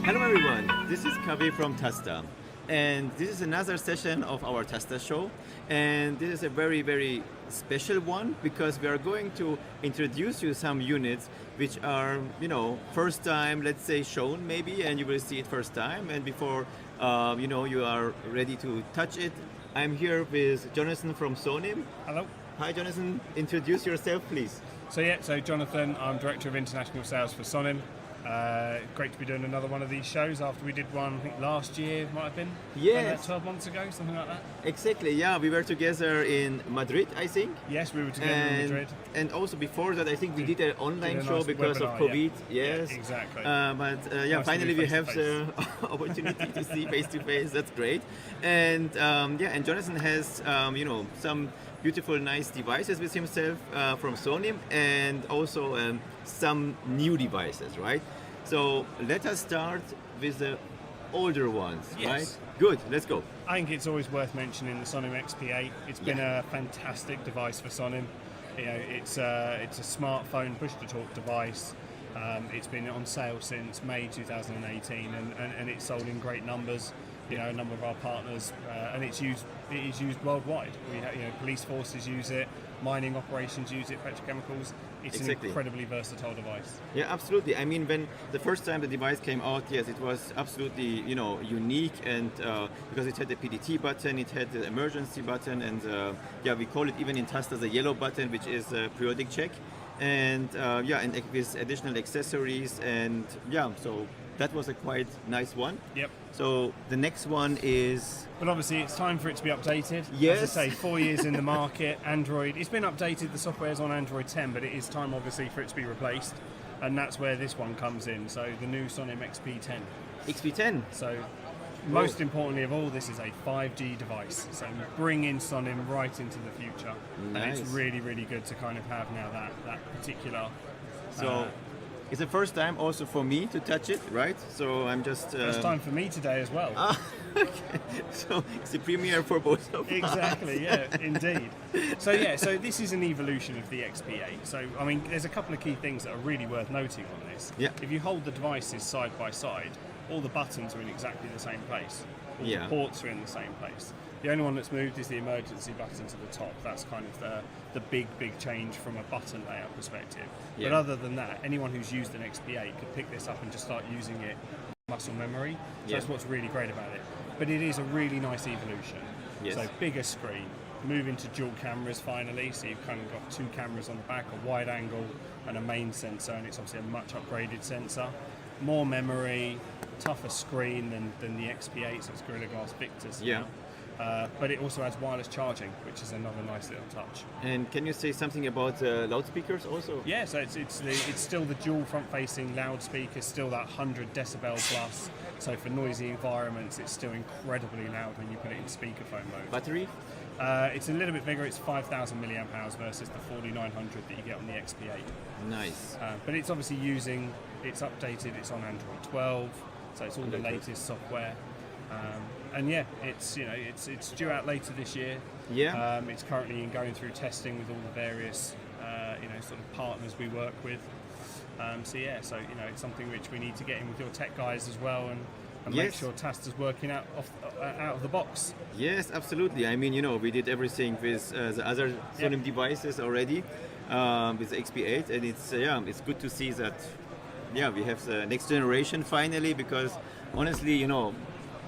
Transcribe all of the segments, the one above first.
Hello everyone, this is Kavi from TASSTA, and this is another session of our TASSTA Show, and this is a very special one because we are going to introduce you some units which are, first time, let's say, shown maybe, and you will see it first time, and before, you are ready to touch it. I'm here with Jonathan from Sonim. Hello. Hi Jonathan, introduce yourself please. So Jonathan, I'm Director of International Sales for Sonim. Great to be doing another one of these shows after we did one, I think last year might have been. Yes. 12 months ago, something like that. Exactly, yeah, we were together in Madrid, I think. Yes, we were together in Madrid. And also before that, I think we did an online show nice because webinar, of COVID. yeah. Yes, Yeah, exactly. But finally we have the opportunity to see face to face. That's great. And and Jonathan has some beautiful, nice devices with himself from Sonim, and also some new devices, right? So let us start with the older ones, Yes. right? Good, let's go. I think it's always worth mentioning the Sonim XP8. It's been a fantastic device for Sonim. It's a smartphone push-to-talk device. It's been on sale since May 2018, and it's sold in great numbers. A number of our partners, and it is used worldwide. Police forces use it, mining operations use it, petrochemicals. It's an incredibly versatile device. Yeah, absolutely. I mean, when the first time the device came out, yes, it was absolutely unique, and because it had the PDT button, it had the emergency button, and we call it even in TASSTA the yellow button, which is a periodic check, and and with additional accessories, and so that was a quite nice one. Yep. So the next one is... But obviously it's time for it to be updated. Yes. As I say, 4 years in the market, Android, it's been updated, the software's on Android 10, but it is time obviously for it to be replaced. And that's where this one comes in, so the new Sonim XP10. XP10? So most importantly of all, this is a 5G device. So bringing Sonim right into the future. Nice. And it's really good to kind of have now that particular... So... It's the first time also for me to touch it, right? So I'm just... First time for me today as well. Okay. So it's the premiere for both of us. Exactly, yeah, indeed. So this is an evolution of the XP8. So, I mean, there's a couple of key things that are really worth noting on this. Yeah. If you hold the devices side by side, all the buttons are in exactly the same place. All the ports are in the same place. The only one that's moved is the emergency button to the top. That's kind of the big change from a button layout perspective. Yeah. But other than that, anyone who's used an XP8 could pick this up and just start using it muscle memory. So that's what's really great about it. But it is a really nice evolution. Yes. So bigger screen, moving to dual cameras finally. So you've kind of got two cameras on the back, a wide angle and a main sensor, and it's obviously a much upgraded sensor. More memory, tougher screen than the XP8, so it's Gorilla Glass Victus. Yeah. But it also has wireless charging, which is another nice little touch. And can you say something about loudspeakers also? Yeah, so it's still the dual front-facing loudspeakers, still that 100 decibel plus. So for noisy environments, it's still incredibly loud when you put it in speakerphone mode. Battery? It's a little bit bigger. It's 5,000 milliamp hours versus the 4,900 that you get on the XP8. Nice. But it's obviously it's updated. It's on Android 12, so it's all the latest software. It's due out later this year. Yeah. It's currently going through testing with all the various sort of partners we work with. It's something which we need to get in with your tech guys as well, and make sure TASSTA's working out of the box. Yes, absolutely. I mean, we did everything with the other Sonim devices already with the XP8, and it's good to see that we have the next generation finally, because honestly,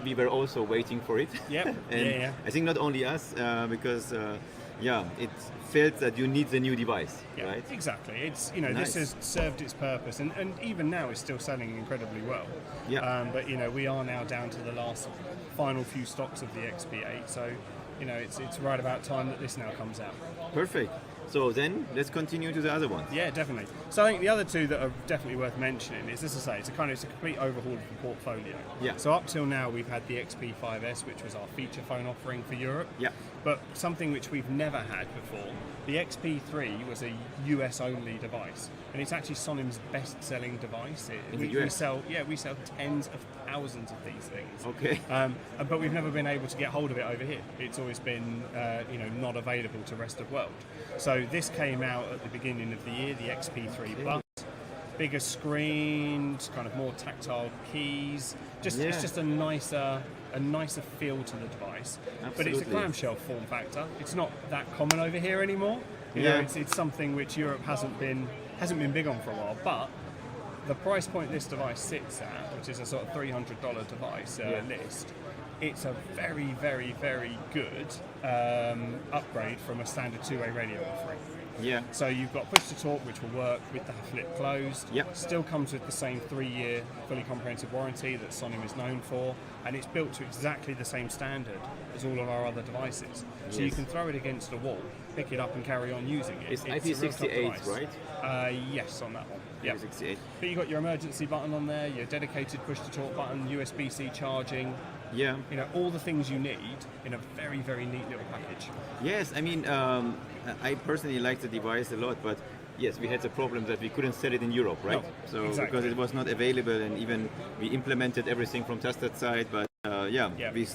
we were also waiting for it. Yep. And I think not only us, because it felt that you need the new device, right? Exactly. It's Nice. This has served its purpose, and even now it's still selling incredibly well. Yeah. But we are now down to the final few stocks of the XP8, so it's right about time that this now comes out. Perfect. So then let's continue to the other ones. Yeah, definitely. So I think the other two that are definitely worth mentioning is, as I say, it's a complete overhaul of the portfolio. Yeah. So up till now we've had the XP5S, which was our feature phone offering for Europe. Yeah. But something which we've never had before, the XP3 was a US only device, and it's actually Sonim's best-selling device. We sell tens of thousands of these things. Okay. But we've never been able to get hold of it over here. It's always been not available to rest of world. So this came out at the beginning of the year, the XP3 Plus. bigger screen, kind of more tactile keys. It's just a nicer feel to the device. Absolutely. But it's a clamshell form factor. It's not that common over here anymore. You know, it's something which Europe hasn't been big on for a while. But the price point this device sits at, which is a sort of $300 device list, it's a very, very, very good upgrade from a standard two-way radio offering. Yeah. So you've got push to talk, which will work with the flip closed. Yep. Still comes with the same 3-year fully comprehensive warranty that Sonim is known for, and it's built to exactly the same standard as all of our other devices. So you can throw it against a wall, pick it up, and carry on using it. It's IP68, right? Yes, on that one. Yeah. IP68. But you've got your emergency button on there, your dedicated push to talk button, USB-C charging. Yeah. You know, all the things you need in a very, very neat little package. Yes, I mean, I personally like the device a lot, but yes, we had the problem that we couldn't sell it in Europe, right? No, so exactly. because it was not available, and even we implemented everything from TASSTA side, but we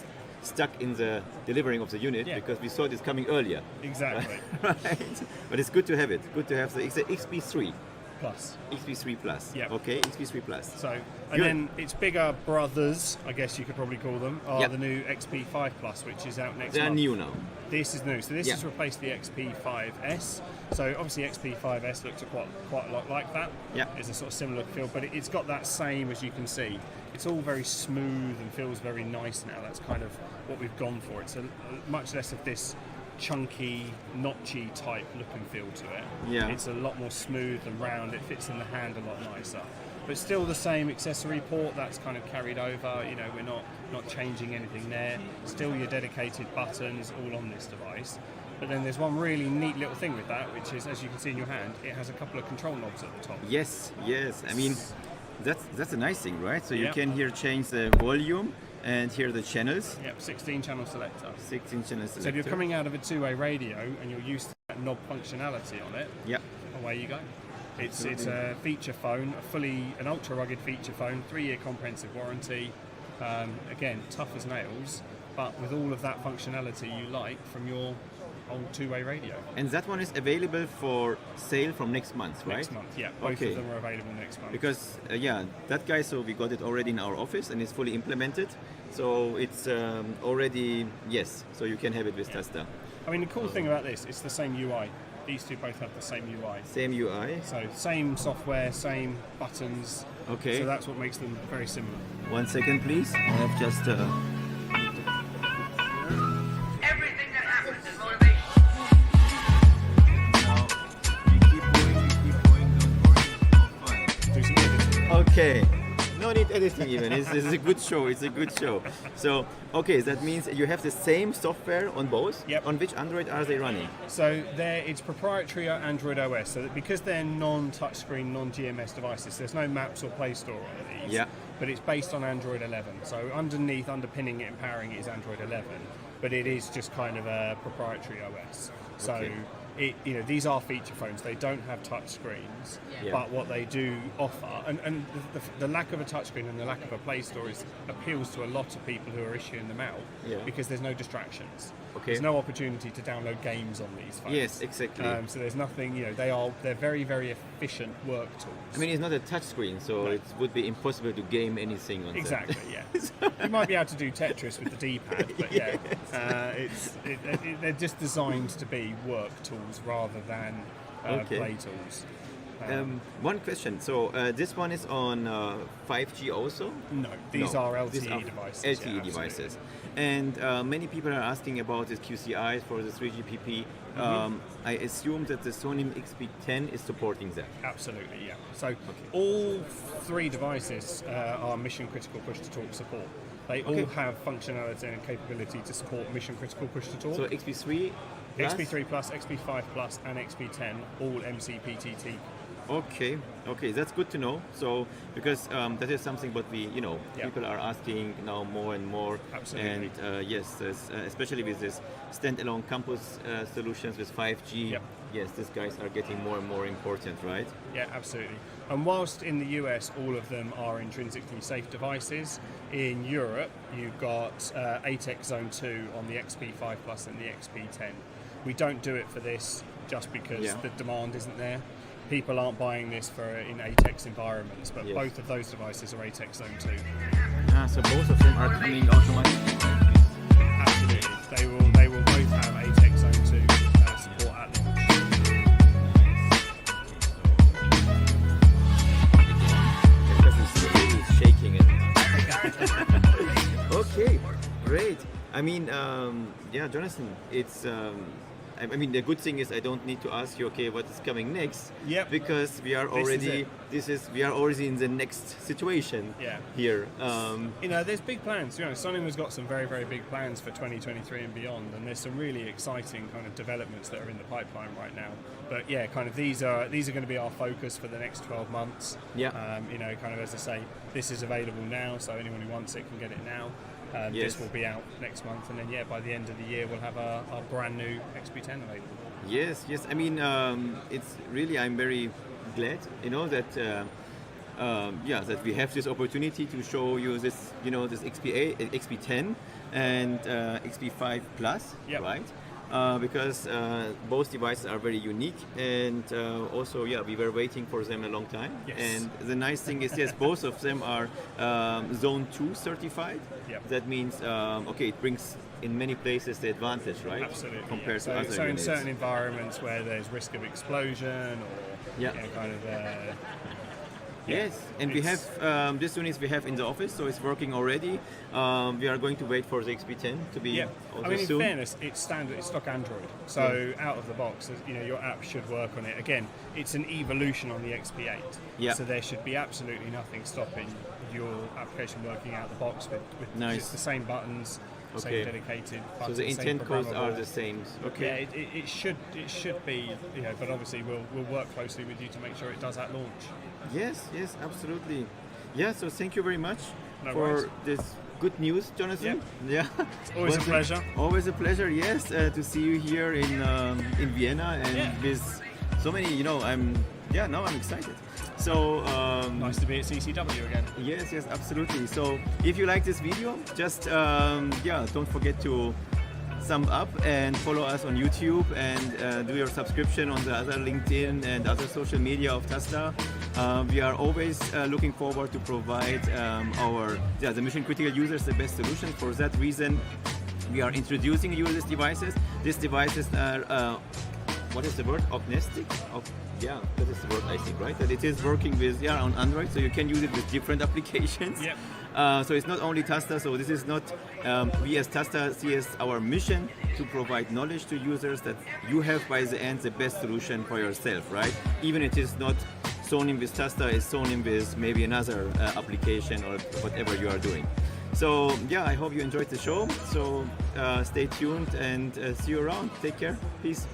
stuck in the delivering of the unit because we saw this coming earlier. Exactly. Right? But it's good to have it. Good to have the XP3 Plus. XP3 Plus. Yeah. Okay, XP3 Plus. So, and then its bigger brothers, I guess you could probably call them, are the new XP5 Plus, which is out next month. They're new now. This is new. So this has replaced the XP5S. So obviously XP5S looks quite a lot like that. Yeah. It's a sort of similar feel, but it's got that same, as you can see. It's all very smooth and feels very nice now. That's kind of what we've gone for. It's much less of this chunky, notchy type look and feel to it. Yeah. It's a lot more smooth and round. It fits in the hand a lot nicer. But still the same accessory port that's kind of carried over. You know, we're not changing anything there. Still your dedicated buttons all on this device. But then there's one really neat little thing with that, which is, as you can see in your hand, it has a couple of control knobs at the top. Yes. I mean, that's a nice thing, right? So you can here change the volume and here are the channels. Yep, 16 channel selector. 16 channel selector. So if you're coming out of a two-way radio and you're used to that knob functionality on it, away you go. It's a feature phone, an ultra rugged feature phone, 3-year comprehensive warranty. Again, tough as nails, but with all of that functionality you like from your old two-way radio. And that one is available for sale from next month, right? Next month, yeah. Both of them are available next month. Because, that guy, so we got it already in our office and it's fully implemented. So it's already, so you can have it with TASSTA. I mean, the cool thing about this, it's the same UI. These two both have the same UI. Same UI. So same software, same buttons. Okay. So that's what makes them very similar. 1 second, please. I have just... Everything that happens is motivation. Do some editing. Okay. No need editing even. It's a good show. It's a good show. So, okay, that means you have the same software on both? Yep. On which Android are they running? So it's proprietary Android OS. So that because they're non-touchscreen, non-GMS devices, there's no maps or Play Store on these. Yeah. But it's based on Android 11. So underpinning it and powering it is Android 11. But it is just kind of a proprietary OS. So. Okay. These are feature phones. They don't have touch screens, but what they do offer, and the lack of a touchscreen and the lack of a Play Store appeals to a lot of people who are issuing them out because there's no distractions. Okay. There's no opportunity to download games on these phones. Yes, exactly. So there's nothing. They're very, very efficient work tools. I mean, it's not a touch screen, so it would be impossible to game anything on Exactly. that. Yeah. You might be able to do Tetris with the D-pad, but they're just designed to be work tools rather than play tools. One question. So this one is on 5G also? No, these are LTE These are devices. LTE devices. And many people are asking about this QCI for the 3GPP. I assume that the Sonim XP10 is supporting that. Absolutely, yeah. So all 3 devices are mission critical push to talk support. They all have functionality and capability to support mission critical push to talk. So XP3 Plus? XP3 Plus, XP5 Plus, and XP10 all MCPTT. Okay, that's good to know. So because that is something what we, people are asking now more and more. Absolutely. And especially with this standalone campus solutions with 5G. Yes, these guys are getting more and more important, right? Yeah, absolutely. And whilst in the US all of them are intrinsically safe devices, in Europe you've got ATEX Zone 2 on the XP5 Plus and the XP10. We don't do it for this just because the demand isn't there. people aren't buying this for in ATEX environments, but Yes. both of those devices are ATEX Zone 2. So both of them are coming automatically. Absolutely, they will both have ATEX Zone 2 support at launch. Because it's shaking it. Okay, great. I mean, yeah, Jonathan, it's. I mean, the good thing is I don't need to ask you, okay, what is coming next? Yep. Because we are already. We are already in the next situation. Yeah. Here. You know, there's big plans. You know, Sonim has got some very, very big plans for 2023 and beyond, and there's some really exciting kind of developments that are in the pipeline right now. But yeah, kind of these are going to be our focus for the next 12 months. Yeah. You know, kind of as I say, this is available now, so anyone who wants it can get it now. Yes. This will be out next month, and then yeah, by the end of the year we'll have our brand new XP10 available. Yes, yes. I mean, it's really. I'm very glad, you know, that that we have this opportunity to show you this, you know, this XP10 and XP5 Plus, Yep. right? Because both devices are very unique, and also, yeah, we were waiting for them a long time. Yes. And the nice thing is, yes, both of them are Zone 2 certified. Yep. That means, okay, it brings in many places the advantage, right? Absolutely. Compared yeah. to other so in units. certain environments where there's risk of explosion or Yeah. you know, kind of. Yes, and we have this unit we have in the office, so it's working already. We are going to wait for the XP10 to be Yeah, also I mean, in soon. fairness, it's standard, it's stock Android. So out of the box, you know, your app should work on it. Again, it's an evolution on the XP8. Yeah. So there should be absolutely nothing stopping your application working out of the box with Nice. just the same buttons, Okay. same dedicated So buttons, the same intent codes are programmable. the same. Yeah, Okay. it should be, you know, but obviously we'll work closely with you to make sure it does at launch. Yes, yes, absolutely. Yeah, so thank you very much No for worries. this good news, Jonathan. Yeah. Always a Was pleasure. Always a pleasure, yes, to see you here in Vienna and Yeah. with so many, you know, now I'm excited. So, Nice to be at CCW again. yes, yes, absolutely. So if you like this video, just don't forget to thumb up and follow us on YouTube and do your subscription on the other LinkedIn and other social media of TASSTA. We are always looking forward to provide the mission critical users the best solution. For that reason, we are introducing you these devices. These devices are what is the word? Agnostic? Yeah, that is the word, I think, right? That it is working with on Android, so you can use it with different applications. Yep. So it's not only TASSTA, so this is not, we as TASSTA see as our mission to provide knowledge to users that you have by the end the best solution for yourself, right? Even if it is not Sonim with TASSTA, is Sonim with maybe another application or whatever you are doing. So yeah, I hope you enjoyed the show. So stay tuned and see you around. Take care. Peace.